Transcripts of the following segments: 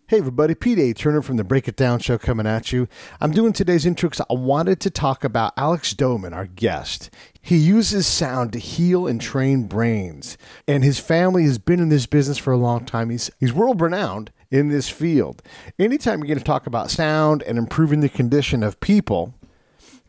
Hey everybody, Pete A. Turner from the Break It Down Show coming at you. I'm doing today's intro because I wanted to talk about Alex Doman, our guest. He uses sound to heal and train brains, and his family has been in this business for a long time. He's world renowned in this field. Anytime you're going to talk about sound and improving the condition of people,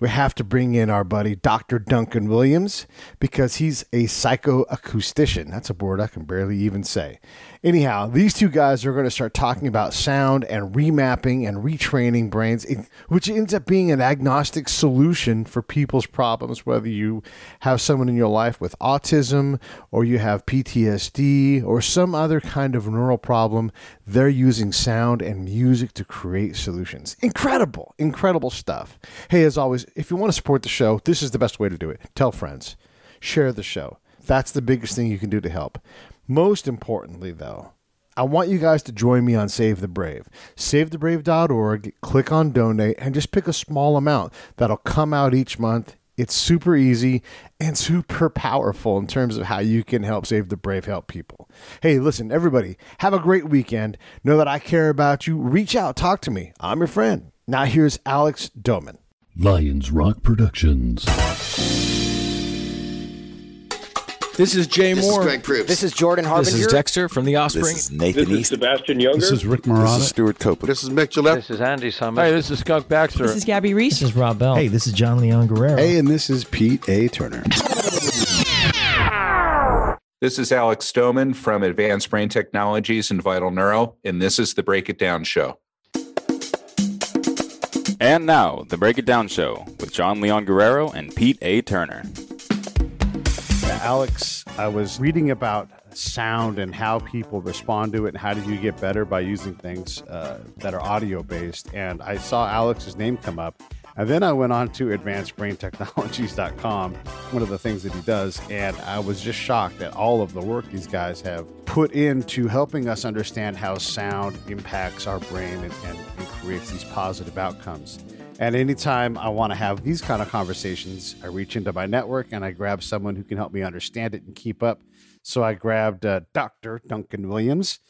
we have to bring in our buddy, Dr. Duncan Williams, because he's a psychoacoustician. That's a word I can barely even say. Anyhow, these two guys are going to start talking about sound and remapping and retraining brains, which ends up being an agnostic solution for people's problems, whether you have someone in your life with autism or you have PTSD or some other kind of neural problem. They're using sound and music to create solutions. Incredible, incredible stuff. Hey, as always, if you want to support the show, this is the best way to do it. Tell friends. Share the show. That's the biggest thing you can do to help. Most importantly, though, I want you guys to join me on Save the Brave. SaveTheBrave.org, click on donate, and just pick a small amount that'll come out each month. It's super easy and super powerful in terms of how you can help Save the Brave, help people. Hey, listen, everybody, have a great weekend. Know that I care about you. Reach out, talk to me. I'm your friend. Now here's Alex Doman. Lions Rock Productions. This is Jay Moore. This is Greg Proops. This is Jordan Harbinger. This is Dexter from The Offspring. This is Nathan This is East. Sebastian Younger. This is Rick Marotta. This is Stuart Copeland. This is Mick Gillette. This is Andy Summers. Hi, this is Skunk Baxter. This is Gabby Reese. This is Rob Bell. Hey, this is John Leon Guerrero. Hey, and this is Pete A. Turner. This is Alex Doman from Advanced Brain Technologies and Vital Neuro, and this is the Break It Down Show. And now, the Break It Down Show with John Leon Guerrero and Pete A. Turner. Alex, I was reading about sound and how people respond to it and how do you get better by using things that are audio-based. And I saw Alex's name come up. And then I went on to advancedbraintechnologies.com, one of the things that he does, and I was just shocked at all of the work these guys have put into helping us understand how sound impacts our brain and creates these positive outcomes. And anytime I want to have these kind of conversations, I reach into my network and I grab someone who can help me understand it and keep up. So I grabbed Dr. Duncan Williams,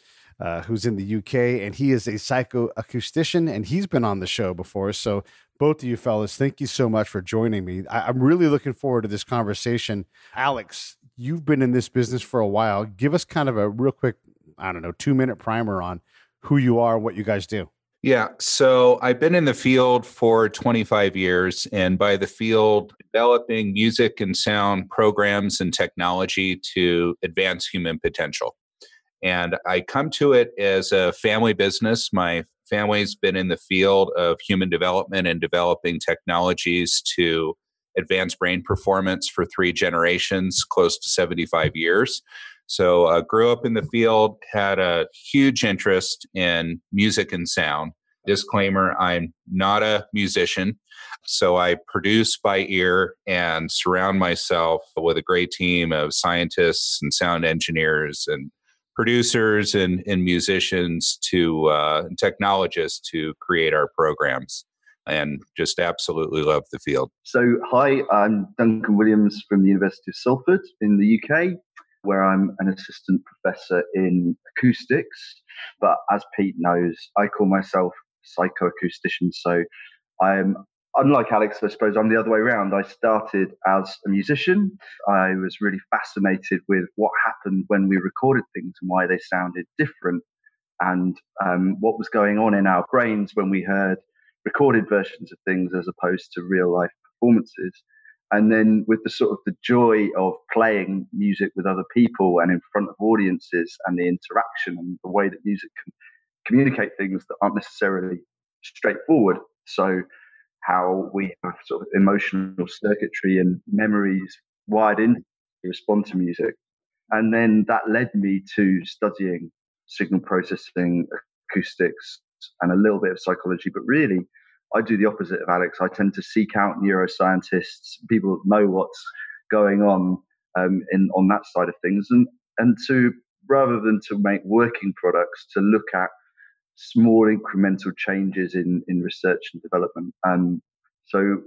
who's in the UK, and he is a psychoacoustician, and he's been on the show before. So both of you fellas, thank you so much for joining me. I'm really looking forward to this conversation. Alex, you've been in this business for a while. Give us kind of a real quick, 2-minute primer on who you are and what you guys do. Yeah, so I've been in the field for 25 years, and by the field, developing music and sound programs and technology to advance human potential. And I come to it as a family business. My family's been in the field of human development and developing technologies to advance brain performance for 3 generations, close to 75 years. So I grew up in the field, had a huge interest in music and sound. Disclaimer, I'm not a musician, so I produce by ear and surround myself with a great team of scientists and sound engineers and producers and musicians to technologists to create our programs, and just absolutely love the field. So, hi, I'm Duncan Williams from the University of Salford in the UK, where I'm an assistant professor in acoustics. But as Pete knows, I call myself psychoacoustician. So I'm, unlike Alex, I suppose I'm the other way around. I started as a musician. I was really fascinated with what happened when we recorded things and why they sounded different, and what was going on in our brains when we heard recorded versions of things as opposed to real life performances. And then with the sort of the joy of playing music with other people and in front of audiences and the interaction and the way that music can communicate things that aren't necessarily straightforward. So how we have sort of emotional circuitry and memories wired in to respond to music. And then that led me to studying signal processing, acoustics, and a little bit of psychology. But really, I do the opposite of Alex. I tend to seek out neuroscientists, people that know what's going on on that side of things, and to, rather than to make working products, to look at small incremental changes in research and development. So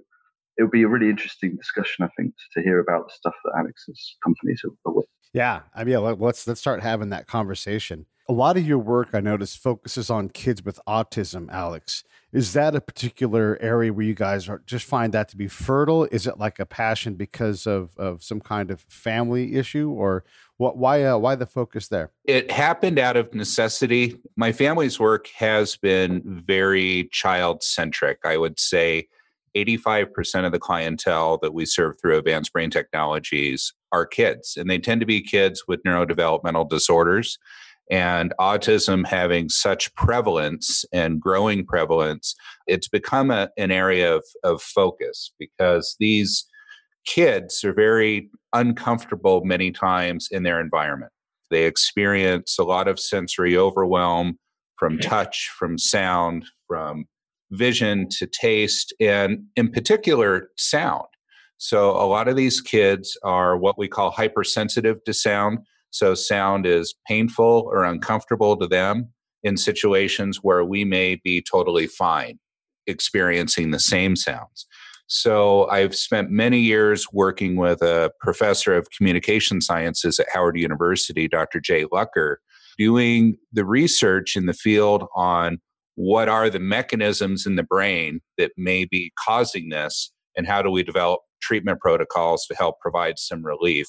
it'll be a really interesting discussion, I think, to hear about the stuff that Alex's companies are with. Yeah, let's start having that conversation. A lot of your work, I noticed, focuses on kids with autism, Alex. Is that a particular area where you guys just find that to be fertile? Is it like a passion because of some kind of family issue, or why the focus there? It happened out of necessity. My family's work has been very child-centric. I would say 85% of the clientele that we serve through Advanced Brain Technologies are kids, and they tend to be kids with neurodevelopmental disorders. And autism having such prevalence and growing prevalence, it's become an area of focus because these kids are very uncomfortable many times in their environment. They experience a lot of sensory overwhelm from touch, from sound, from vision to taste, and in particular, sound. So a lot of these kids are what we call hypersensitive to sound. So sound is painful or uncomfortable to them in situations where we may be totally fine experiencing the same sounds. So I've spent many years working with a professor of communication sciences at Howard University, Dr. Jay Lucker, doing the research in the field on what are the mechanisms in the brain that may be causing this, and how do we develop treatment protocols to help provide some relief.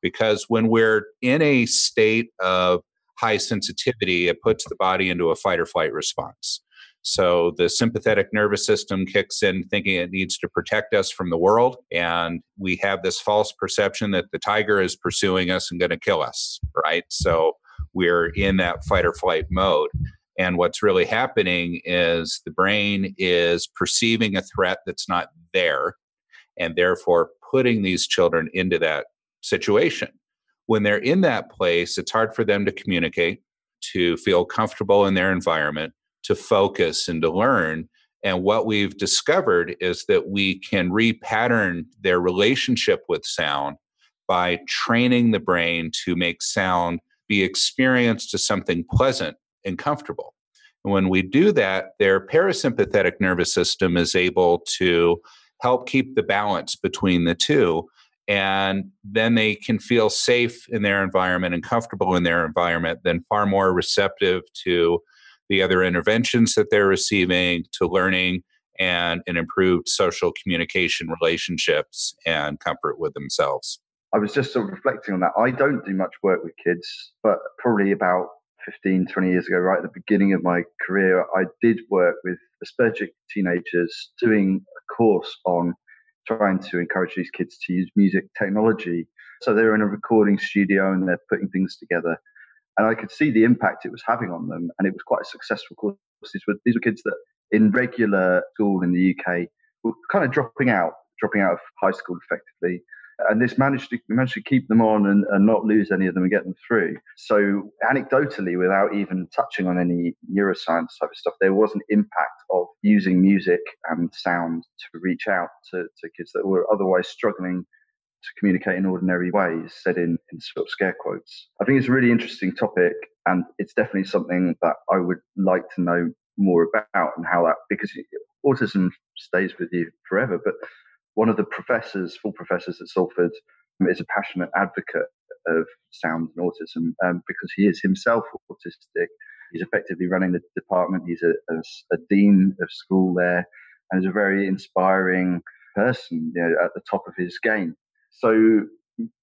Because when we're in a state of high sensitivity, it puts the body into a fight or flight response. So the sympathetic nervous system kicks in thinking it needs to protect us from the world. And we have this false perception that the tiger is pursuing us and going to kill us, right? So we're in that fight or flight mode. And what's really happening is the brain is perceiving a threat that's not there, and therefore putting these children into that situation. When they're in that place, it's hard for them to communicate, to feel comfortable in their environment, to focus and to learn. And what we've discovered is that we can repattern their relationship with sound by training the brain to make sound be experienced as something pleasant and comfortable. And when we do that, their parasympathetic nervous system is able to help keep the balance between the two. And then they can feel safe in their environment and comfortable in their environment, then far more receptive to the other interventions that they're receiving, to learning, and an improved social communication relationships and comfort with themselves. I was just sort of reflecting on that. I don't do much work with kids, but probably about 15, 20 years ago, right at the beginning of my career, I did work with Aspergic teenagers doing a course on trying to encourage these kids to use music technology. So they're in a recording studio and they're putting things together. And I could see the impact it was having on them. And it was quite a successful course. These were kids that in regular school in the UK were kind of dropping out of high school effectively. And this managed to keep them on and not lose any of them and get them through. So anecdotally, without even touching on any neuroscience type of stuff, there was an impact of using music and sound to reach out to kids that were otherwise struggling to communicate in ordinary ways, said in sort of scare quotes. I think it's a really interesting topic, and it's definitely something that I would like to know more about, and how that, because autism stays with you forever. But one of the full professors at Salford, is a passionate advocate of sound and autism because he is himself autistic. He's effectively running the department. He's a dean of school there, and is a very inspiring person, at the top of his game. So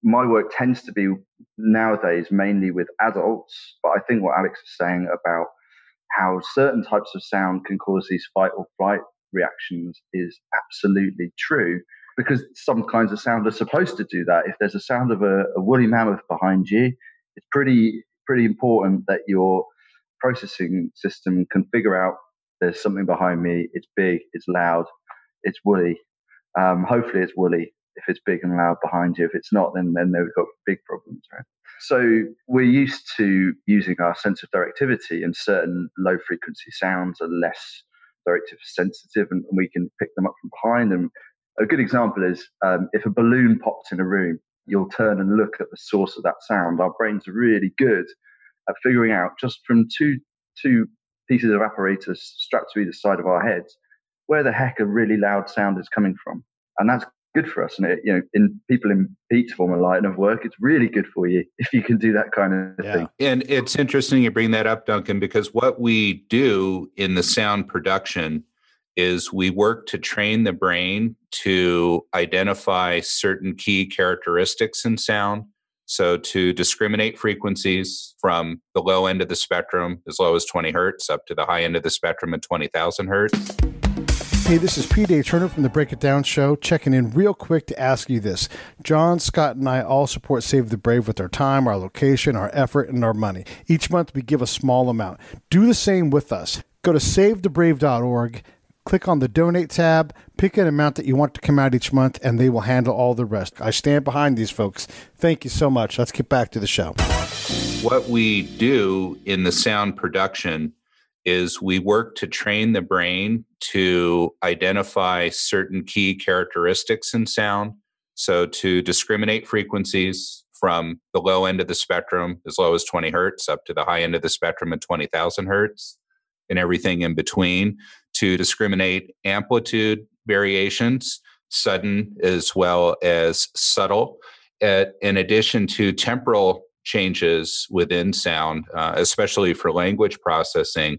my work tends to be nowadays mainly with adults, but I think what Alex is saying about how certain types of sound can cause these fight or flight reactions is absolutely true, because some kinds of sound are supposed to do that. If there's a sound of a woolly mammoth behind you, it's pretty important that your processing system can figure out there's something behind me, it's big, it's loud, it's woolly. Hopefully it's woolly if it's big and loud behind you. If it's not, then they've got big problems, right? So we're used to using our sense of directivity, and certain low frequency sounds are less directive sensitive, and we can pick them up from behind. And a good example is if a balloon pops in a room, you'll turn and look at the source of that sound. Our brains are really good at figuring out, just from two pieces of apparatus strapped to either side of our heads, where the heck a really loud sound is coming from. And that's good for us. And in people in Pete's former line of work, it's really good for you if you can do that kind of thing. And it's interesting you bring that up, Duncan, because what we do in the sound production is we work to train the brain to identify certain key characteristics in sound. So to discriminate frequencies from the low end of the spectrum, as low as 20 hertz, up to the high end of the spectrum at 20,000 hertz. Hey, this is Pete A. Turner from the Break It Down Show, checking in real quick to ask you this. John, Scott, and I all support Save the Brave with our time, our location, our effort, and our money. Each month we give a small amount. Do the same with us. Go to savethebrave.org, click on the Donate tab, pick an amount that you want to come out each month, and they will handle all the rest. I stand behind these folks. Thank you so much. Let's get back to the show. What we do in the sound production is we work to train the brain to identify certain key characteristics in sound. So to discriminate frequencies from the low end of the spectrum, as low as 20 hertz, up to the high end of the spectrum at 20,000 hertz, and everything in between, to discriminate amplitude variations, sudden as well as subtle, in addition to temporal changes within sound, especially for language processing.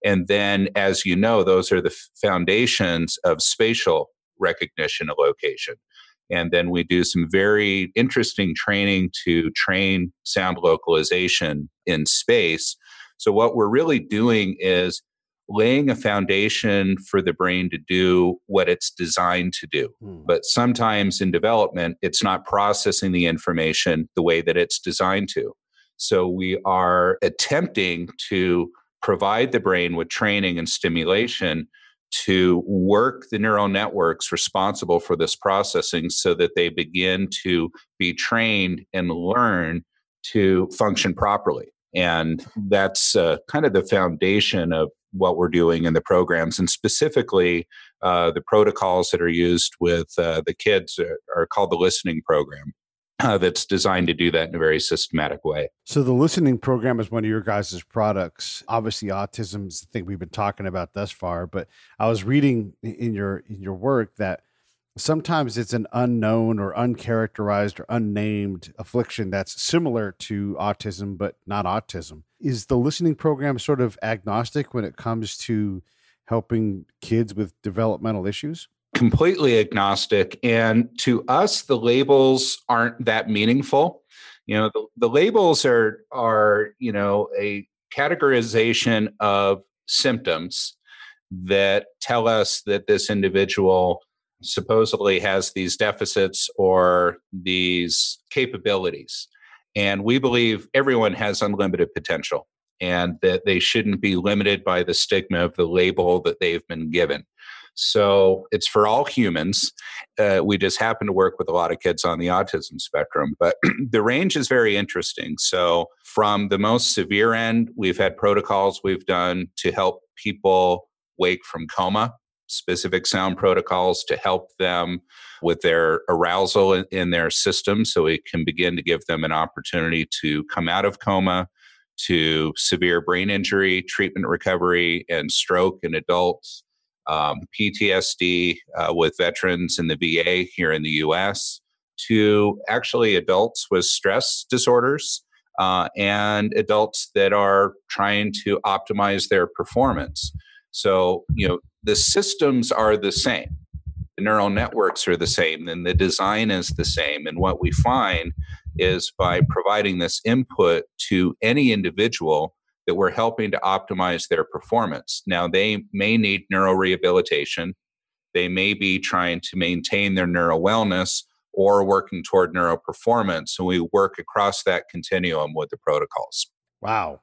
And then, as you know, those are the foundations of spatial recognition of location. And then we do some very interesting training to train sound localization in space. So what we're really doing is laying a foundation for the brain to do what it's designed to do. But sometimes in development, it's not processing the information the way that it's designed to. So we are attempting to provide the brain with training and stimulation to work the neural networks responsible for this processing so that they begin to be trained and learn to function properly. And that's kind of the foundation of what we're doing in the programs. And specifically, the protocols that are used with the kids are called the listening program. That's designed to do that in a very systematic way. So the listening program is one of your guys' products. Obviously, autism is the thing we've been talking about thus far. But I was reading in your work that sometimes it's an unknown or uncharacterized or unnamed affliction that's similar to autism, but not autism. Is the listening program sort of agnostic when it comes to helping kids with developmental issues? Completely agnostic. And to us, the labels aren't that meaningful. The labels are a categorization of symptoms that tell us that this individual supposedly has these deficits or these capabilities. And we believe everyone has unlimited potential and that they shouldn't be limited by the stigma of the label that they've been given. So it's for all humans. We just happen to work with a lot of kids on the autism spectrum, but the range is very interesting. So from the most severe end, we've had protocols we've done to help people wake from coma, specific sound protocols to help them with their arousal in their system so we can begin to give them an opportunity to come out of coma, to severe brain injury, treatment recovery, and stroke in adults. PTSD with veterans in the VA here in the US, to actually adults with stress disorders and adults that are trying to optimize their performance. So, the systems are the same. The neural networks are the same, and the design is the same. And what we find is by providing this input to any individual, that we're helping to optimize their performance. Now, they may need neurorehabilitation. They may be trying to maintain their neural wellness or working toward neuroperformance. So we work across that continuum with the protocols. Wow.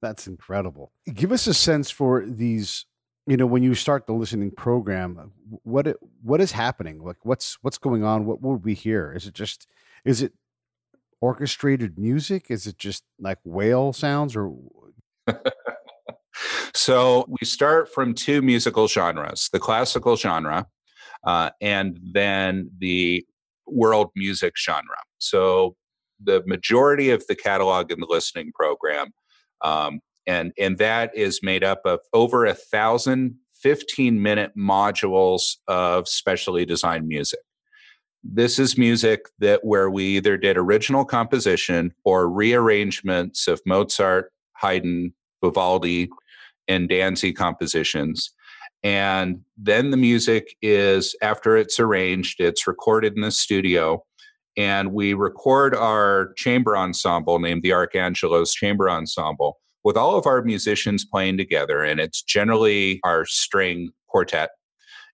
That's incredible. Give us a sense for these, when you start the listening program, what is happening? Like what's going on? What will we hear? Is it orchestrated music? Is it just like whale sounds or? So we start from two musical genres, the classical genre and then the world music genre. So the majority of the catalog in the listening program, and that is made up of over 1,000 15-minute modules of specially designed music. This is music that where we either did original composition or rearrangements of Mozart, Haydn, Vivaldi, and Danzig compositions. And then the music is, after it's arranged, it's recorded in the studio. And we record our chamber ensemble named the Archangelos Chamber Ensemble with all of our musicians playing together. And it's generally our string quartet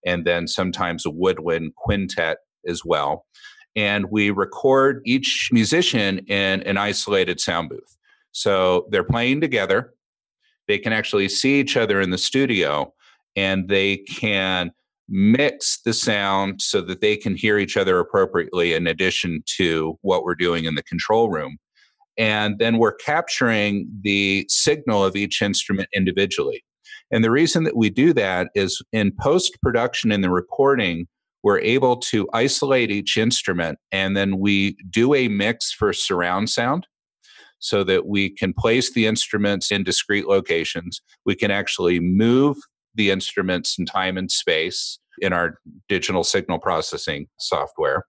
and then sometimes a woodwind quintet as well. And we record each musician in an isolated sound booth. So they're playing together. They can actually see each other in the studio, and they can mix the sound so that they can hear each other appropriately in addition to what we're doing in the control room. And then we're capturing the signal of each instrument individually. And the reason that we do that is in post-production in the recording, we're able to isolate each instrument, and then we do a mix for surround sound so that we can place the instruments in discrete locations. We can actually move the instruments in time and space in our digital signal processing software.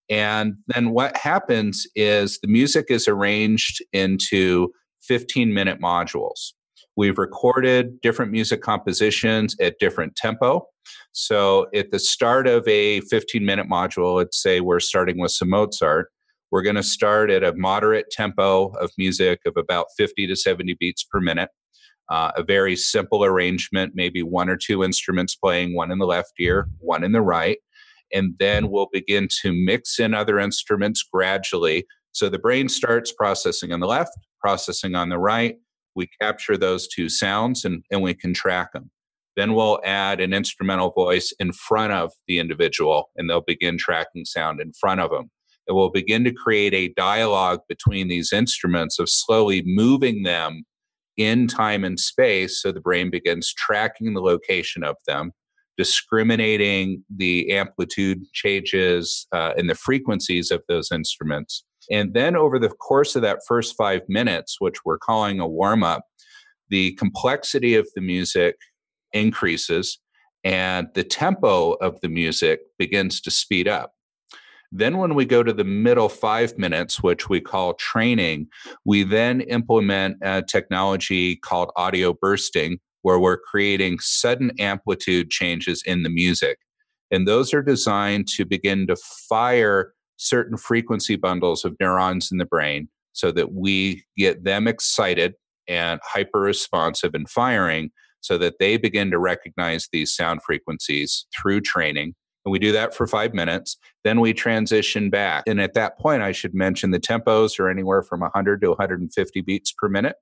And then what happens is the music is arranged into 15-minute modules. We've recorded different music compositions at different tempo. So at the start of a 15-minute module, let's say we're starting with some Mozart, we're going to start at a moderate tempo of music of about 50 to 70 beats per minute. A very simple arrangement, maybe one or two instruments playing, one in the left ear, one in the right. And then we'll begin to mix in other instruments gradually. So the brain starts processing on the left, processing on the right. We capture those two sounds and we can track them. Then we'll add an instrumental voice in front of the individual, and they'll begin tracking sound in front of them. And we'll begin to create a dialogue between these instruments of slowly moving them in time and space, so the brain begins tracking the location of them, discriminating the amplitude changes and the frequencies of those instruments. And then over the course of that first 5 minutes, which we're calling a warm-up, the complexity of the music increases and the tempo of the music begins to speed up. Then when we go to the middle 5 minutes, which we call training, we then implement a technology called audio bursting, where we're creating sudden amplitude changes in the music. And those are designed to begin to fire certain frequency bundles of neurons in the brain so that we get them excited and hyper-responsive and firing so that they begin to recognize these sound frequencies through training. And we do that for 5 minutes. Then we transition back. And at that point, I should mention the tempos are anywhere from 100 to 150 beats per minute.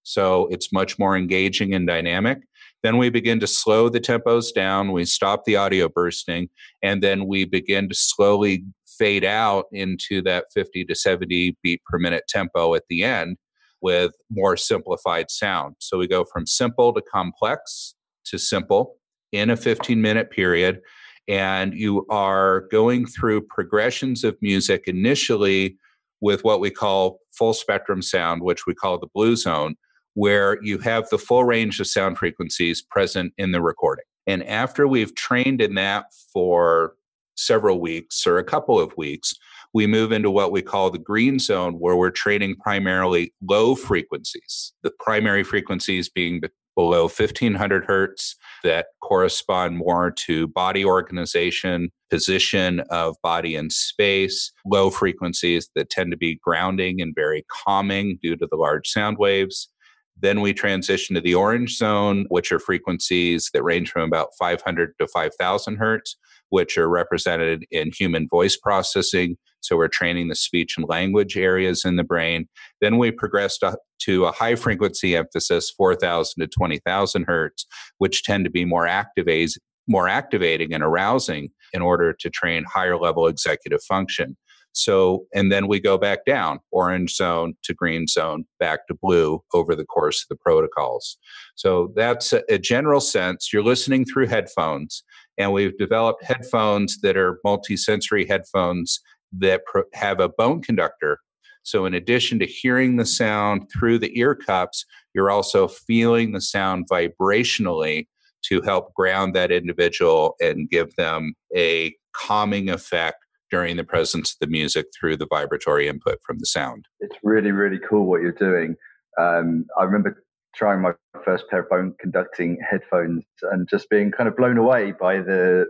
So it's much more engaging and dynamic. Then we begin to slow the tempos down. We stop the audio bursting. And then we begin to slowly fade out into that 50 to 70 beat per minute tempo at the end with more simplified sound. So we go from simple to complex to simple in a 15-minute period. And you are going through progressions of music initially with what we call full spectrum sound, which we call the blue zone, where you have the full range of sound frequencies present in the recording. And after we've trained in that for several weeks or a couple of weeks, we move into what we call the green zone, where we're training primarily low frequencies, the primary frequencies being below 1500 hertz that correspond more to body organization, position of body in space, low frequencies that tend to be grounding and very calming due to the large sound waves. Then we transition to the orange zone, which are frequencies that range from about 500 to 5000 hertz, which are represented in human voice processing. So we're training the speech and language areas in the brain. Then we progress to a high frequency emphasis, 4000 to 20,000 hertz, which tend to be more activating and arousing in order to train higher level executive function. So, and then we go back down, orange zone to green zone, back to blue over the course of the protocols. So that's a general sense. You're listening through headphones, and we've developed headphones that are multisensory headphones that have a bone conductor. So in addition to hearing the sound through the ear cups, you're also feeling the sound vibrationally to help ground that individual and give them a calming effect during the presence of the music through the vibratory input from the sound. It's really, really cool what you're doing. I remember trying my first pair of bone conducting headphones and just being kind of blown away by the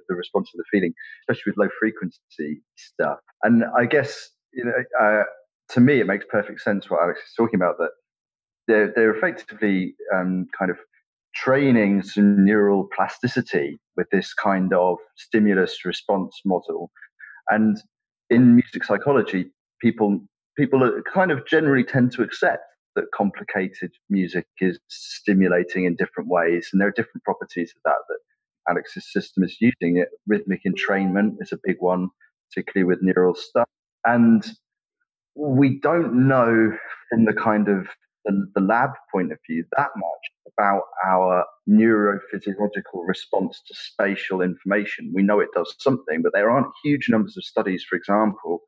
response to the feeling, especially with low frequency stuff. And I guess, to me, it makes perfect sense what Alex is talking about, that they're effectively kind of training some neural plasticity with this kind of stimulus response model. And in music psychology, people kind of generally tend to accept that complicated music is stimulating in different ways, and there are different properties of that Alex's system is using. It rhythmic entrainment is a big one, particularly with neural stuff. And we don't know from the kind of the lab point of view that much about our neurophysiological response to spatial information. We know it does something, but there aren't huge numbers of studies, for example,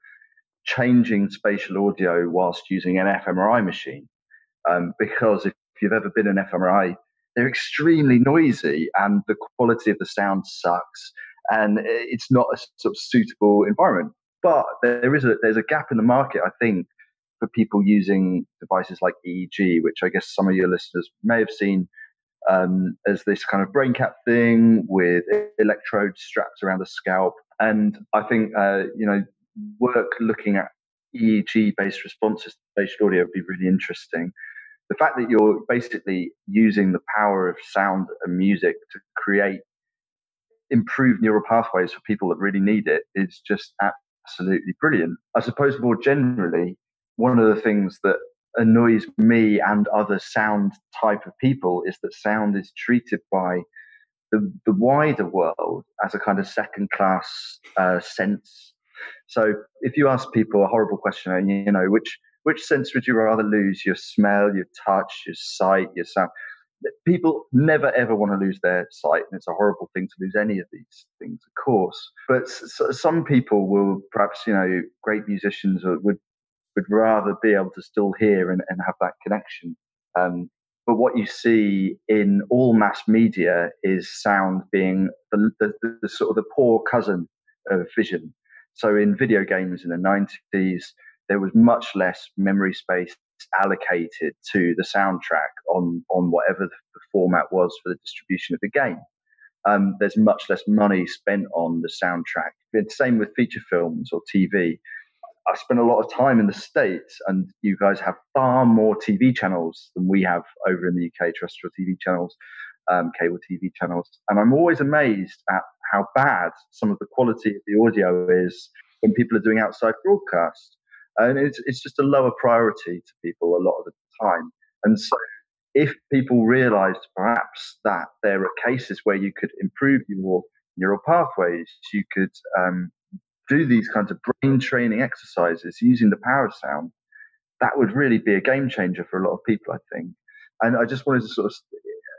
changing spatial audio whilst using an fMRI machine. Because if you've ever been in an fMRI, they're extremely noisy and the quality of the sound sucks, and it's not a sort of suitable environment. But there's a gap in the market, I think, for people using devices like EEG, which I guess some of your listeners may have seen as this kind of brain cap thing with electrodes strapped around the scalp. And I think, work looking at EEG-based responses to spatial audio would be really interesting. The fact that you're basically using the power of sound and music to create improved neural pathways for people that really need it is just absolutely brilliant. I suppose more generally, one of the things that annoys me and other sound type of people is that sound is treated by the wider world as a kind of second-class sense. So if you ask people a horrible question, and which sense would you rather lose? Your smell, your touch, your sight, your sound? People never ever want to lose their sight, and it's a horrible thing to lose any of these things, of course. But some people will perhaps, great musicians would rather be able to still hear and have that connection. But what you see in all mass media is sound being the sort of the poor cousin of vision. So in video games in the 90s, there was much less memory space allocated to the soundtrack on whatever the format was for the distribution of the game. There's much less money spent on the soundtrack. It's the same with feature films or TV. I spent a lot of time in the States, and you guys have far more TV channels than we have over in the UK, terrestrial TV channels, cable TV channels. And I'm always amazed at how bad some of the quality of the audio is when people are doing outside broadcasts. And it's just a lower priority to people a lot of the time. And so if people realized perhaps that there are cases where you could improve your neural pathways, you could do these kinds of brain training exercises using the power of sound, that would really be a game changer for a lot of people, I think. And I just wanted to sort of,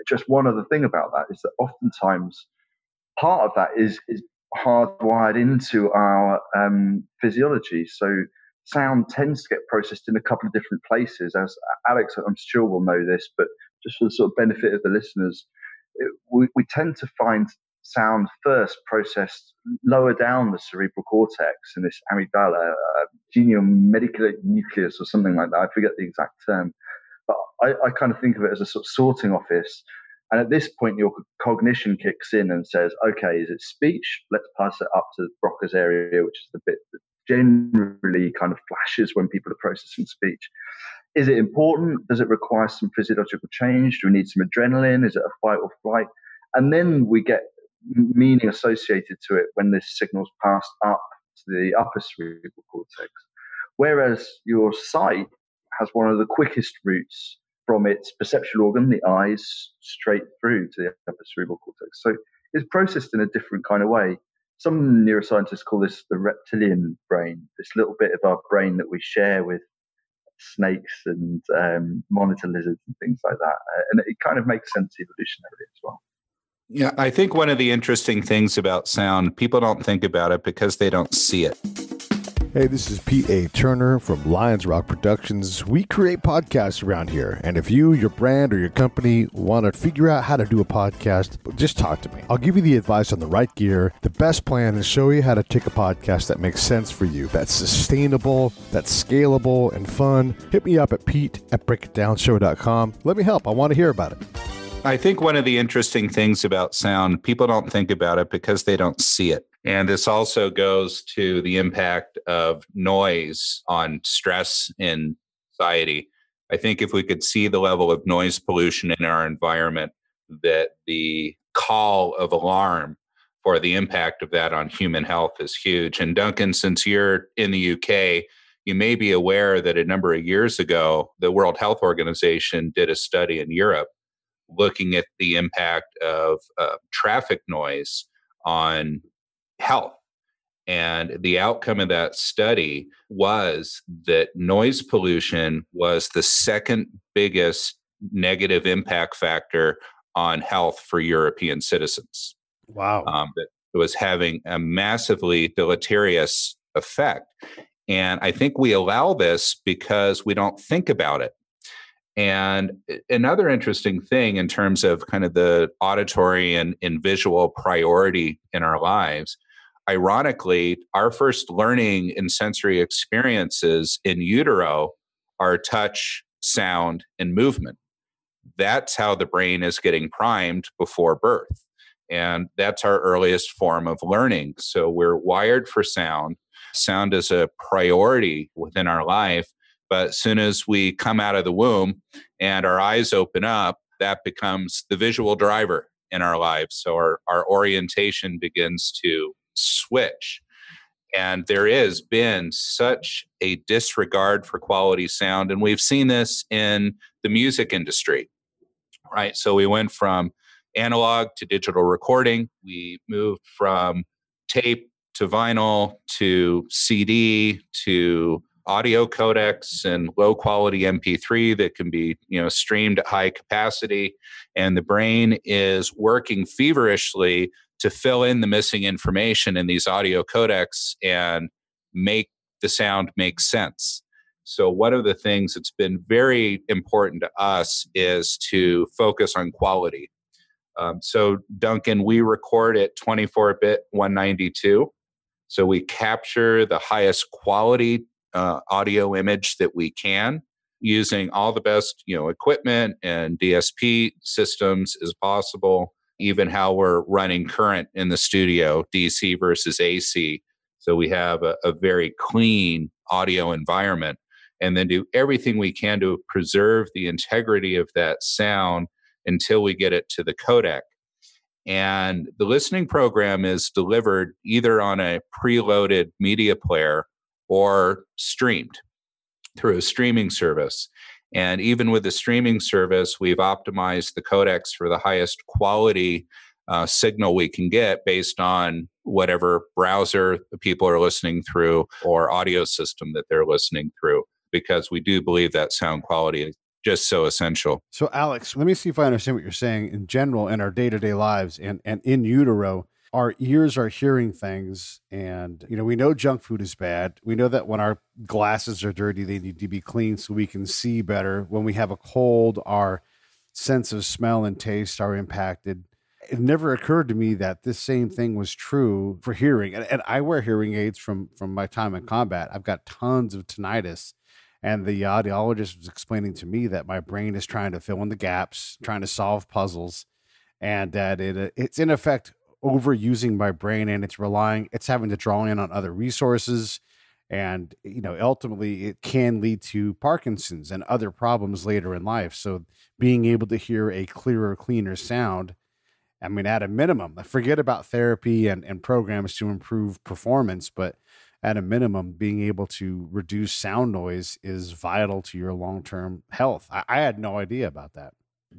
just one other thing about that is that oftentimes part of that is hardwired into our physiology. So sound tends to get processed in a couple of different places. As Alex, I'm sure will know this, but just for the sort of benefit of the listeners, we tend to find sound first processed lower down the cerebral cortex in this amygdala, genome-mediculate nucleus or something like that. I forget the exact term. But I kind of think of it as a sort of sorting office. And at this point, your cognition kicks in and says, okay, is it speech? Let's pass it up to the Broca's area, which is the bit that generally kind of flashes when people are processing speech. Is it important? Does it require some physiological change? Do we need some adrenaline? Is it a fight or flight? And then we get meaning associated to it when this signal's passed up to the upper cerebral cortex. Whereas your sight has one of the quickest routes from its perceptual organ, the eyes, straight through to the upper cerebral cortex. So it's processed in a different kind of way. Some neuroscientists call this the reptilian brain, this little bit of our brain that we share with snakes and monitor lizards and things like that. And it kind of makes sense evolutionarily as well. Yeah, I think one of the interesting things about sound, people don't think about it because they don't see it. Hey, this is Pete A. Turner from Lions Rock Productions. We create podcasts around here, and if you, your brand, or your company want to figure out how to do a podcast, just talk to me. I'll give you the advice on the right gear, the best plan, and show you how to take a podcast that makes sense for you, that's sustainable, that's scalable, and fun. Hit me up at pete@breakitdownshow.com. Let me help. I want to hear about it. I think one of the interesting things about sound, people don't think about it because they don't see it. And this also goes to the impact of noise on stress and anxiety. I think if we could see the level of noise pollution in our environment, that the call of alarm for the impact of that on human health is huge. And Duncan, since you're in the UK, you may be aware that a number of years ago, the World Health Organization did a study in Europe looking at the impact of traffic noise on health. And the outcome of that study was that noise pollution was the second biggest negative impact factor on health for European citizens. Wow. That it was having a massively deleterious effect. And I think we allow this because we don't think about it. And another interesting thing in terms of kind of the auditory and visual priority in our lives, ironically, our first learning and sensory experiences in utero are touch, sound, and movement. That's how the brain is getting primed before birth. And that's our earliest form of learning. So we're wired for sound. Sound is a priority within our life. But as soon as we come out of the womb and our eyes open up, that becomes the visual driver in our lives. So our orientation begins to switch. And there has been such a disregard for quality sound. And we've seen this in the music industry, right? So we went from analog to digital recording. We moved from tape to vinyl to CD to audio codecs and low quality MP3 that can be, streamed at high capacity. And the brain is working feverishly to fill in the missing information in these audio codecs and make the sound make sense. So one of the things that's been very important to us is to focus on quality. So Duncan, we record at 24-bit 192. So we capture the highest quality audio image that we can using all the best, equipment and DSP systems as possible, even how we're running current in the studio, DC versus AC. So we have a very clean audio environment, and then do everything we can to preserve the integrity of that sound until we get it to the codec. And the listening program is delivered either on a preloaded media player or streamed through a streaming service. And even with the streaming service, we've optimized the codecs for the highest quality signal we can get based on whatever browser the people are listening through or audio system that they're listening through, because we do believe that sound quality is just so essential. So Alex, let me see if I understand what you're saying. In general, in our day-to-day lives and in utero, our ears are hearing things, and we know junk food is bad. We know that when our glasses are dirty, they need to be clean so we can see better. When we have a cold, our sense of smell and taste are impacted. It never occurred to me that this same thing was true for hearing. And I wear hearing aids from my time in combat. I've got tons of tinnitus, and the audiologist was explaining to me that my brain is trying to fill in the gaps, trying to solve puzzles, and that it's in effect overusing my brain, and it's having to draw in on other resources. And, ultimately it can lead to Parkinson's and other problems later in life. So being able to hear a clearer, cleaner sound, at a minimum, forget about therapy and programs to improve performance, but at a minimum, being able to reduce sound noise is vital to your long-term health. I had no idea about that.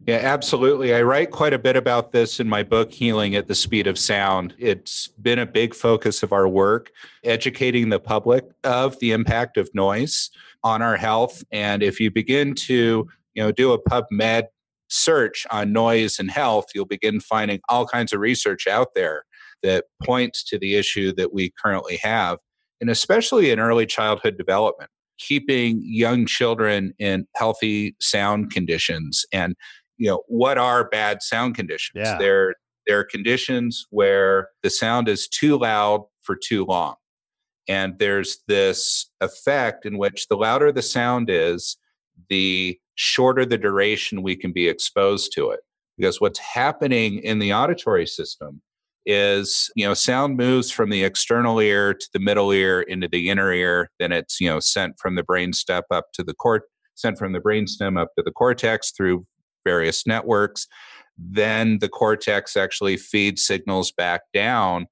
Yeah, absolutely. I write quite a bit about this in my book, Healing at the Speed of Sound. It's been a big focus of our work, educating the public of the impact of noise on our health. And if you begin to, do a PubMed search on noise and health, you'll begin finding all kinds of research out there that points to the issue that we currently have. and especially in early childhood development, keeping young children in healthy sound conditions. And, what are bad sound conditions? Yeah. There are conditions where the sound is too loud for too long. And there's this effect in which the louder the sound is, the shorter the duration we can be exposed to it. Because what's happening in the auditory system is, sound moves from the external ear to the middle ear into the inner ear. Then it's, sent from the brainstem up to the cortex through various networks. Then the cortex actually feeds signals back down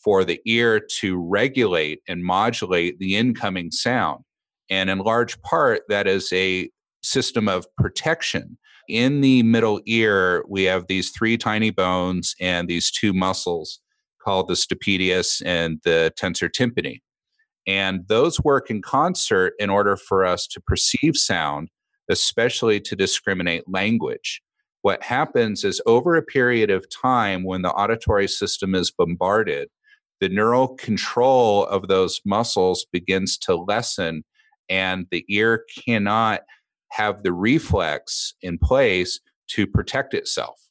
for the ear to regulate and modulate the incoming sound. And in large part, that is a system of protection. In the middle ear, we have these 3 tiny bones and these 2 muscles called the stapedius and the tensor tympani. And those work in concert in order for us to perceive sound, especially to discriminate language. What happens is over a period of time when the auditory system is bombarded, the neural control of those muscles begins to lessen, and the ear cannot have the reflex in place to protect itself.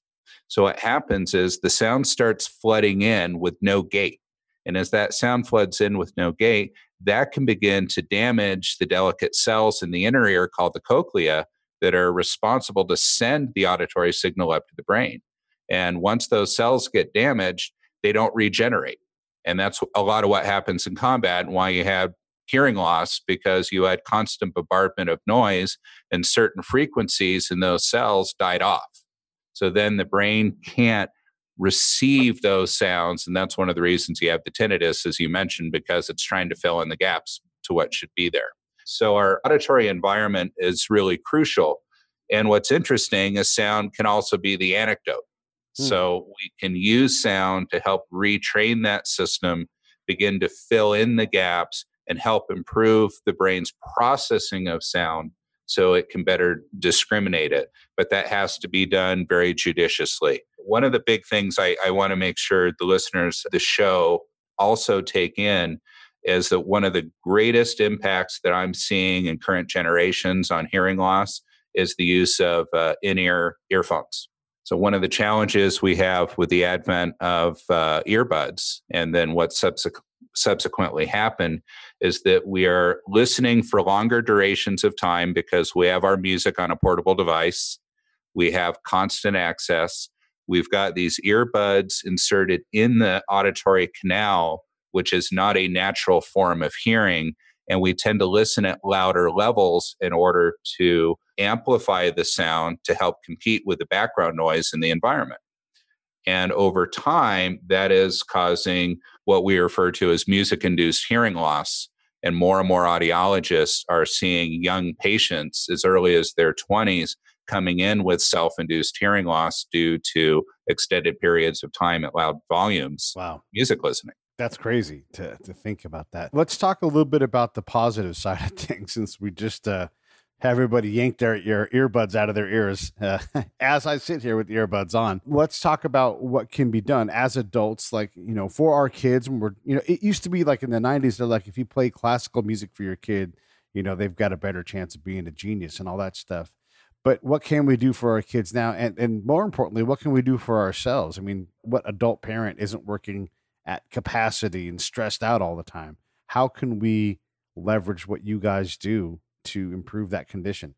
So what happens is the sound starts flooding in with no gate. And as that sound floods in with no gate, that can begin to damage the delicate cells in the inner ear called the cochlea that are responsible to send the auditory signal up to the brain. And once those cells get damaged, they don't regenerate. And that's a lot of what happens in combat and why you have hearing loss, because you had constant bombardment of noise and certain frequencies in those cells died off. So then the brain can't receive those sounds. And that's one of the reasons you have the tinnitus, as you mentioned, because it's trying to fill in the gaps to what should be there. So our auditory environment is really crucial. And what's interesting is sound can also be the antidote. So we can use sound to help retrain that system, begin to fill in the gaps, and help improve the brain's processing of sound so it can better discriminate it. But that has to be done very judiciously. One of the big things I want to make sure the listeners of the show also take in is that one of the greatest impacts that I'm seeing in current generations on hearing loss is the use of in-ear earphones. So one of the challenges we have with the advent of earbuds, and then what subsequently happened, is that we are listening for longer durations of time because we have our music on a portable device. We have constant access. We've got these earbuds inserted in the auditory canal, which is not a natural form of hearing. And we tend to listen at louder levels in order to amplify the sound to help compete with the background noise in the environment. And over time, that is causing what we refer to as music-induced hearing loss. And more audiologists are seeing young patients as early as their 20s coming in with self-induced hearing loss due to extended periods of time at loud volumes. Wow. Music listening. That's crazy to think about that. Let's talk a little bit about the positive side of things, since we just have everybody yank their earbuds out of their ears as I sit here with the earbuds on. Let's talk about what can be done as adults, like, for our kids. When we're, it used to be like in the 90s, they're like, if you play classical music for your kid, they've got a better chance of being a genius and all that stuff. But what can we do for our kids now? And more importantly, what can we do for ourselves? I mean, what adult parent isn't working at capacity and stressed out all the time? How can we leverage what you guys do to improve that condition?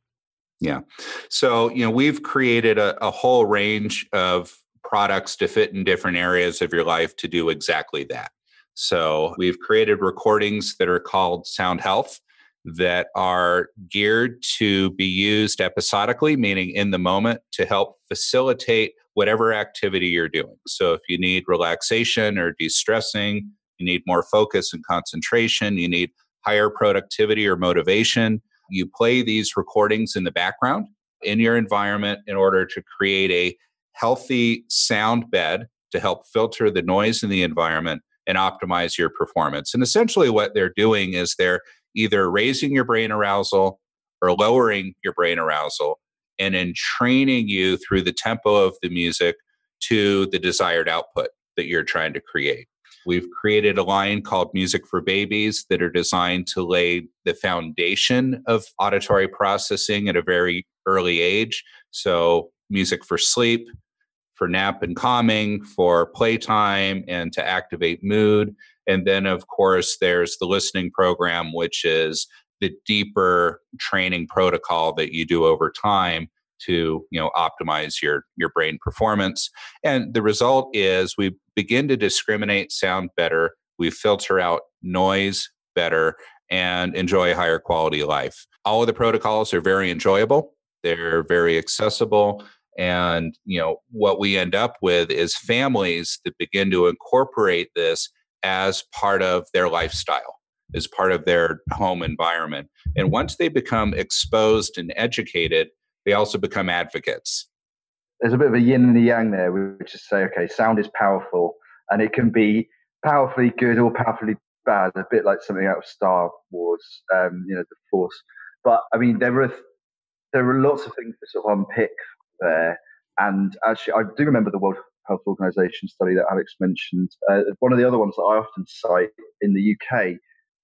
Yeah. So, we've created a whole range of products to fit in different areas of your life to do exactly that. So we've created recordings that are called Sound Health that are geared to be used episodically, meaning in the moment, to help facilitate whatever activity you're doing. So if you need relaxation or de-stressing, you need more focus and concentration, you need higher productivity or motivation, you play these recordings in the background in your environment in order to create a healthy sound bed to help filter the noise in the environment and optimize your performance. And essentially what they're doing is they're either raising your brain arousal or lowering your brain arousal, and in training you through the tempo of the music to the desired output that you're trying to create. We've created a line called Music for Babies that are designed to lay the foundation of auditory processing at a very early age. So music for sleep, for nap and calming, for playtime, and to activate mood. And then, of course, there's the listening program, which is the deeper training protocol that you do over time to, optimize your brain performance. And the result is we begin to discriminate sound better, we filter out noise better, and enjoy a higher quality of life. All of the protocols are very enjoyable. They're very accessible. And, what we end up with is families that begin to incorporate this as part of their lifestyle, as part of their home environment. And once they become exposed and educated, they also become advocates. There's a bit of a yin and a yang there, which is say, okay, sound is powerful and it can be powerfully good or powerfully bad, a bit like something out of Star Wars, the Force. But I mean, there are lots of things to sort of unpick there. And actually, I do remember the World Health Organization study that Alex mentioned. One of the other ones that I often cite in the UK,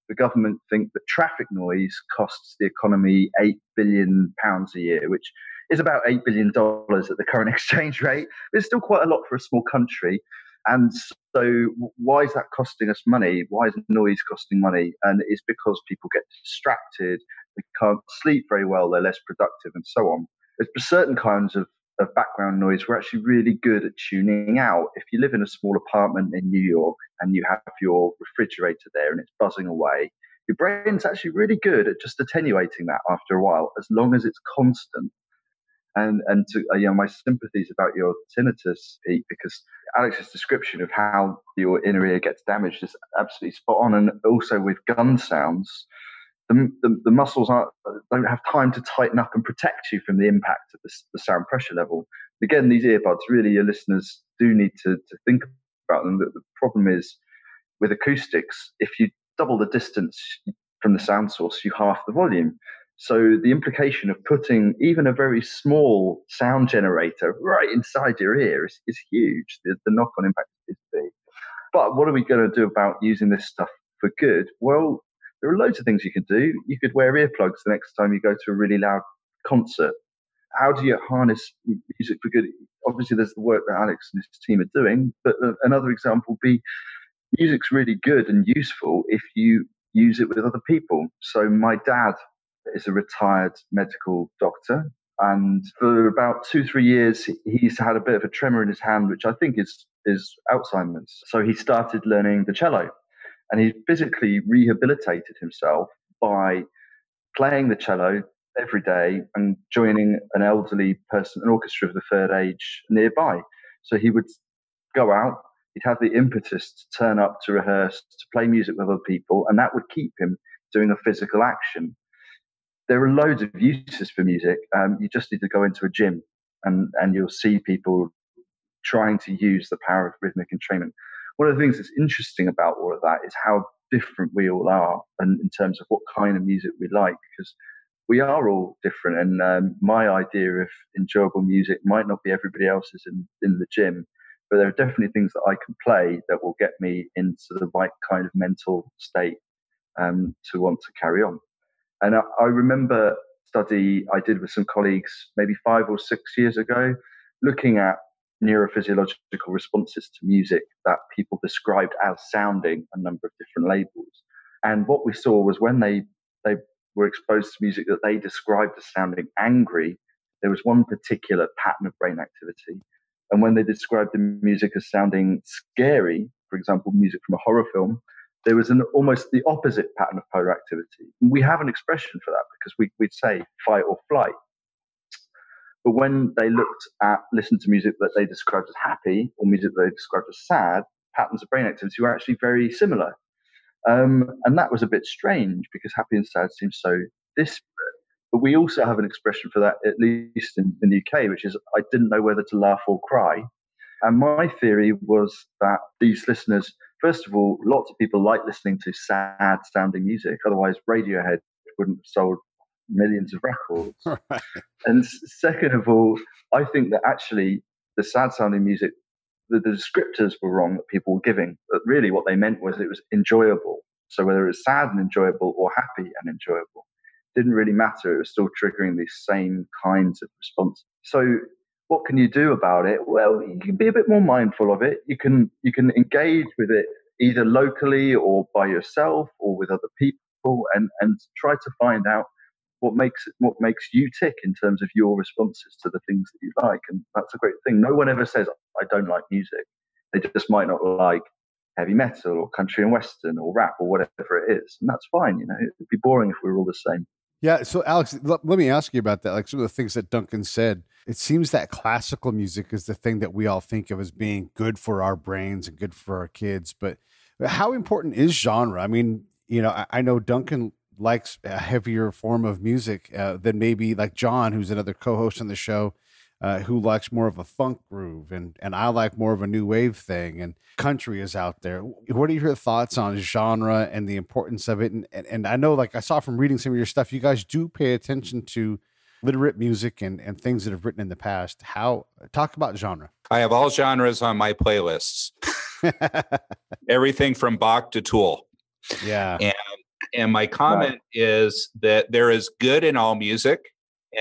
the government think that traffic noise costs the economy £8 billion a year, which is about $8 billion at the current exchange rate. It's still quite a lot for a small country. And so why is that costing us money? Why is noise costing money? And it's because people get distracted, they can't sleep very well, they're less productive, and so on. There's certain kinds of background noise we're actually really good at tuning out. If you live in a small apartment in New York and you have your refrigerator there and it's buzzing away, your brain's actually really good at just attenuating that after a while, as long as it's constant. And my sympathies about your tinnitus, Pete, because Alex's description of how your inner ear gets damaged is absolutely spot on. And also with gun sounds, the muscles don't have time to tighten up and protect you from the impact of the sound pressure level. Again, these earbuds, really, your listeners do need to think about them. The problem is with acoustics, if you double the distance from the sound source, you half the volume. So the implication of putting even a very small sound generator right inside your ear is huge. The knock-on impact is big. But what are we going to do about using this stuff for good? Well, there are loads of things you can do. You could wear earplugs the next time you go to a really loud concert. How do you harness music for good? Obviously, there's the work that Alex and his team are doing, but another example would be music's really good and useful if you use it with other people. So my dad is a retired medical doctor, and for about 2-3 years, he's had a bit of a tremor in his hand, which I think is Alzheimer's. So he started learning the cello. And he physically rehabilitated himself by playing the cello every day and joining an elderly person, an orchestra of the third age nearby. So he would go out, he'd have the impetus to turn up to rehearse, to play music with other people, and that would keep him doing a physical action. There are loads of uses for music. You just need to go into a gym and you'll see people trying to use the power of rhythmic entrainment. One of the things that's interesting about all of that is how different we all are, and in terms of what kind of music we like, because we are all different. And my idea of enjoyable music might not be everybody else's in the gym, but there are definitely things that I can play that will get me into the right kind of mental state to want to carry on. And I remember a study I did with some colleagues maybe 5 or 6 years ago, looking at neurophysiological responses to music that people described as sounding a number of different labels. And what we saw was when they were exposed to music that they described as sounding angry, there was one particular pattern of brain activity. And when they described the music as sounding scary, for example, music from a horror film, there was almost the opposite pattern of polar activity. And we have an expression for that because we'd say fight or flight. But when they listened to music that they described as happy or music that they described as sad, patterns of brain activity were actually very similar. And that was a bit strange because happy and sad seem so disparate. But we also have an expression for that, at least in the UK, which is I didn't know whether to laugh or cry. And my theory was that these listeners, first of all, lots of people like listening to sad sounding music. Otherwise, Radiohead wouldn't have sold millions of records. Right. And second of all, I think that actually the sad sounding music, the descriptors were wrong that people were giving. But really what they meant was it was enjoyable. So whether it was sad and enjoyable or happy and enjoyable, didn't really matter. It was still triggering these same kinds of responses. So what can you do about it? Well, you can be a bit more mindful of it. You can engage with it either locally or by yourself or with other people, and try to find out what makes you tick in terms of your responses to the things that you like. And that's a great thing. No one ever says, I don't like music. They just might not like heavy metal or country and western or rap or whatever it is. And that's fine. You know, it'd be boring if we were all the same. Yeah. So, Alex, let me ask you about that. Like some of the things that Duncan said, it seems that classical music is the thing that we all think of as being good for our brains and good for our kids. But how important is genre? I mean, you know, I know Duncan likes a heavier form of music than maybe like John, who's another co-host on the show, who likes more of a funk groove, and I like more of a new wave thing, and country is out there. What are your thoughts on genre and the importance of it? And I know, like I saw from reading some of your stuff, you guys do pay attention to literate music and things that have written in the past. Talk about genre. I have all genres on my playlists. Everything from Bach to Tool. Yeah. And my comment is that there is good in all music,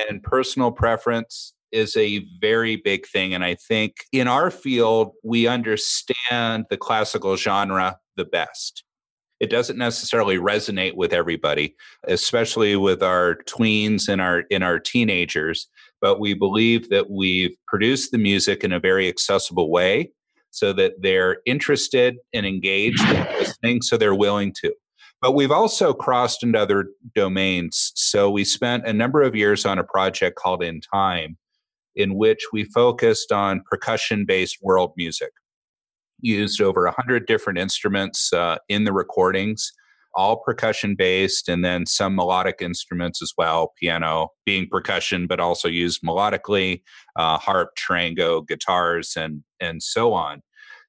and personal preference is a very big thing. And I think in our field, we understand the classical genre the best. It doesn't necessarily resonate with everybody, especially with our tweens and our teenagers. But we believe that we've produced the music in a very accessible way so that they're interested and engaged in listening, so they're willing to. But we've also crossed into other domains. So we spent a number of years on a project called In Time, in which we focused on percussion-based world music. Used over 100 different instruments in the recordings, all percussion-based, and then some melodic instruments as well, piano being percussion, but also used melodically, harp, triango, guitars, and so on.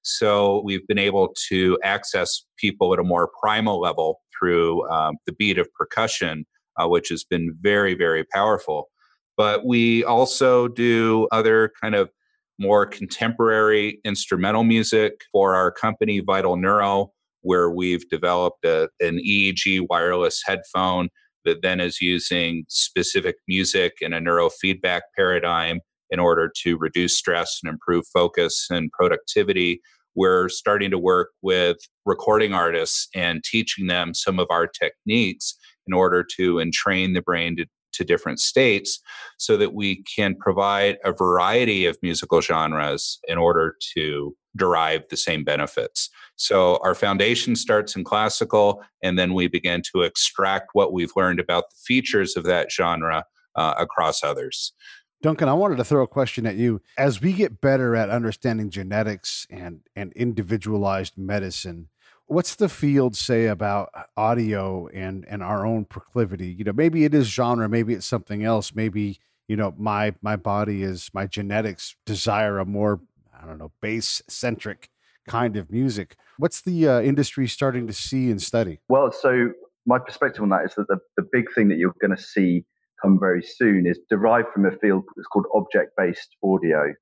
So we've been able to access people at a more primal level through the beat of percussion, which has been very, very powerful. But we also do other kind of more contemporary instrumental music for our company, Vital Neuro, where we've developed an EEG wireless headphone that then is using specific music in a neurofeedback paradigm in order to reduce stress and improve focus and productivity. We're starting to work with recording artists and teaching them some of our techniques in order to entrain the brain to different states so that we can provide a variety of musical genres in order to derive the same benefits. So our foundation starts in classical, and then we begin to extract what we've learned about the features of that genre across others. Duncan, I wanted to throw a question at you. As we get better at understanding genetics and individualized medicine, what's the field say about audio and our own proclivity? You know, maybe it is genre, maybe it's something else. Maybe, you know, my body is, my genetics desire a more, I don't know, bass-centric kind of music. What's the industry starting to see and study? Well, so my perspective on that is that the big thing that you're going to see come very soon is derived from a field that's called object-based audio.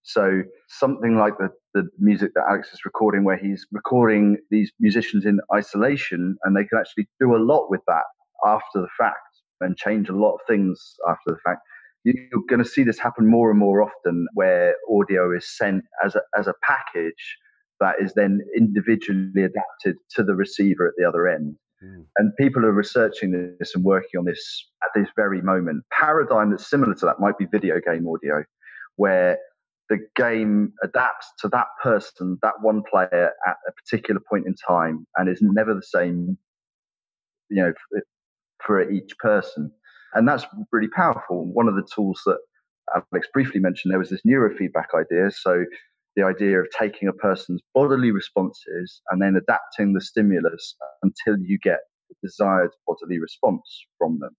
So something like the music that Alex is recording, where he's recording these musicians in isolation, and they can actually do a lot with that after the fact and change a lot of things after the fact. You're going to see this happen more and more often, where audio is sent as a package that is then individually adapted to the receiver at the other end. And people are researching this and working on this at this very moment. Paradigm that's similar to that might be video game audio, where the game adapts to that person, that one player at a particular point in time, and is never the same, you know, for each person. And that's really powerful. One of the tools that Alex briefly mentioned, there was this neurofeedback idea. So the idea of taking a person's bodily responses and then adapting the stimulus until you get the desired bodily response from them.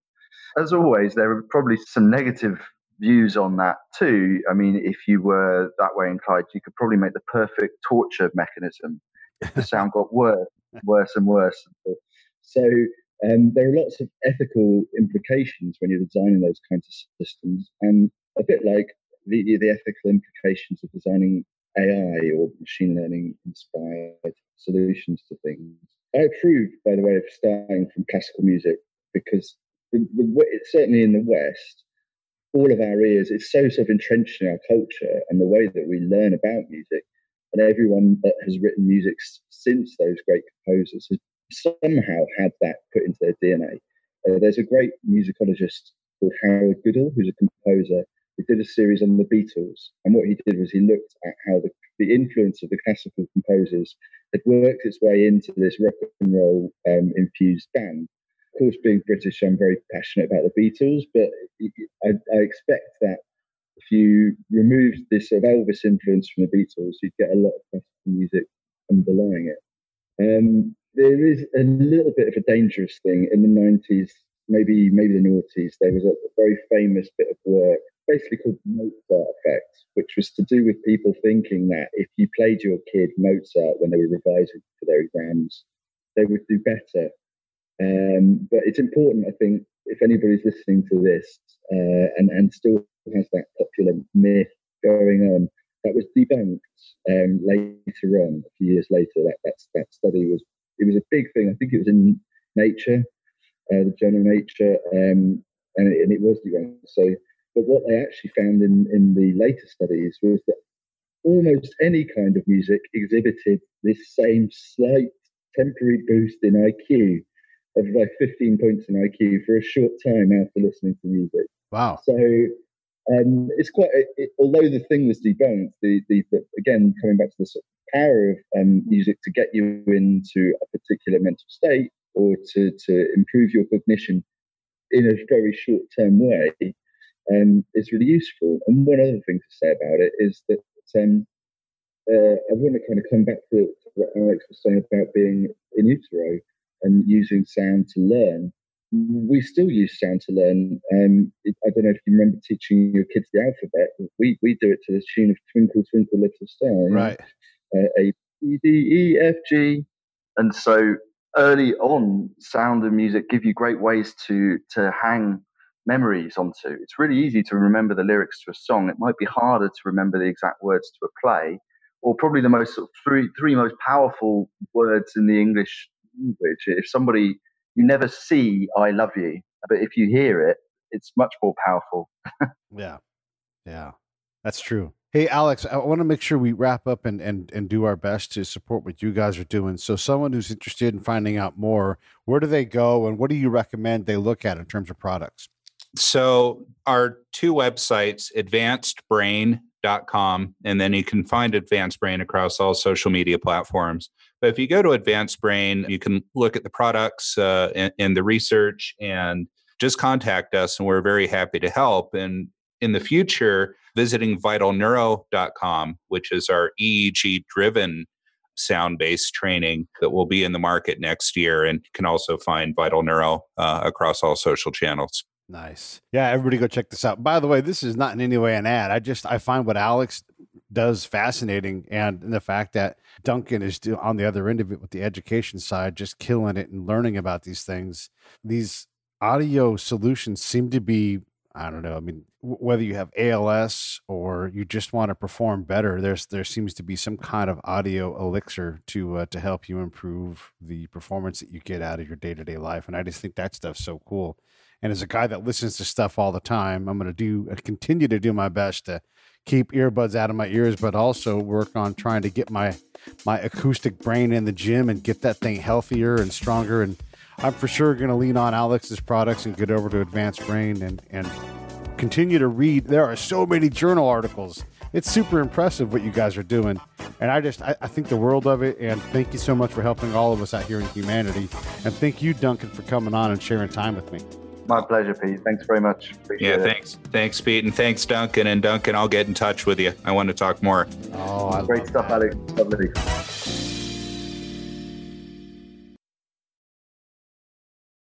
As always, there are probably some negative views on that too. I mean, if you were that way inclined, you could probably make the perfect torture mechanism if the sound got worse and worse. So there are lots of ethical implications when you're designing those kinds of systems, and a bit like the ethical implications of designing AI or machine learning inspired solutions to things. I approve, by the way, of starting from classical music because certainly in the West, all of our ears, it's so sort of entrenched in our culture and the way that we learn about music. And everyone that has written music since those great composers has somehow had that put into their DNA. There's a great musicologist called Howard Goodall, who's a composer. He did a series on the Beatles. And what he did was he looked at how the influence of the classical composers had worked its way into this rock and roll infused band. Of course, being British, I'm very passionate about the Beatles, but I expect that if you removed this sort of Elvis influence from the Beatles, you'd get a lot of classical music underlying it. There is a little bit of a dangerous thing in the 90s, maybe the noughties. There was a very famous bit of work, basically called the Mozart effect, which was to do with people thinking that if you played your kid Mozart when they were revising for their exams, they would do better. But it's important, I think, if anybody's listening to this and still has that popular myth going on, that was debunked later on, a few years later. That study was a big thing. I think it was in Nature, the journal Nature, and it was debunked. So, but what they actually found in the later studies was that almost any kind of music exhibited this same slight temporary boost in IQ of like 15 points in IQ for a short time after listening to music. Wow. So it's quite, although the thing was debunked, the again, coming back to the sort of power of music to get you into a particular mental state or to improve your cognition in a very short-term way is really useful. And one other thing to say about it is that I want to kind of come back to what Alex was saying about being in utero and using sound to learn. We still use sound to learn. I don't know if you remember teaching your kids the alphabet. We do it to the tune of Twinkle, Twinkle, Little Star. Right. A, B, D, E, F, G. And so early on, sound and music give you great ways to hang memories onto. It's really easy to remember the lyrics to a song. It might be harder to remember the exact words to a play, or probably the most sort of three most powerful words in the English language. If somebody, you never see "I love you," but if you hear it, it's much more powerful. Yeah, that's true. Hey, Alex, I want to make sure we wrap up and do our best to support what you guys are doing. So someone who's interested in finding out more, where do they go and what do you recommend they look at in terms of products? So our two websites, advancedbrain.com, and then you can find Advanced Brain across all social media platforms. But if you go to Advanced Brain, you can look at the products and the research and just contact us, and we're very happy to help. And in the future, visiting vitalneuro.com, which is our EEG-driven sound-based training that will be in the market next year, and you can also find Vital Neuro across all social channels. Nice. Yeah, everybody go check this out. By the way, this is not in any way an ad. I find what Alex does fascinating, and the fact that Duncan is on the other end of it with the education side, just killing it and learning about these things. These audio solutions seem to be, I don't know, I mean, whether you have ALS or you just want to perform better, there seems to be some kind of audio elixir to help you improve the performance that you get out of your day-to-day life. And I just think that stuff's so cool. And as a guy that listens to stuff all the time, I'm going to continue to do my best to keep earbuds out of my ears, but also work on trying to get my acoustic brain in the gym and get that thing healthier and stronger. And I'm for sure going to lean on Alex's products and get over to Advanced Brain and continue to read. There are so many journal articles. It's super impressive what you guys are doing. And I think the world of it. And thank you so much for helping all of us out here in humanity. And thank you, Duncan, for coming on and sharing time with me. My pleasure, Pete. Thanks very much. Appreciate it. Thanks, Pete. And thanks, Duncan. And Duncan, I'll get in touch with you. I want to talk more. Oh, great stuff, Alex. Lovely.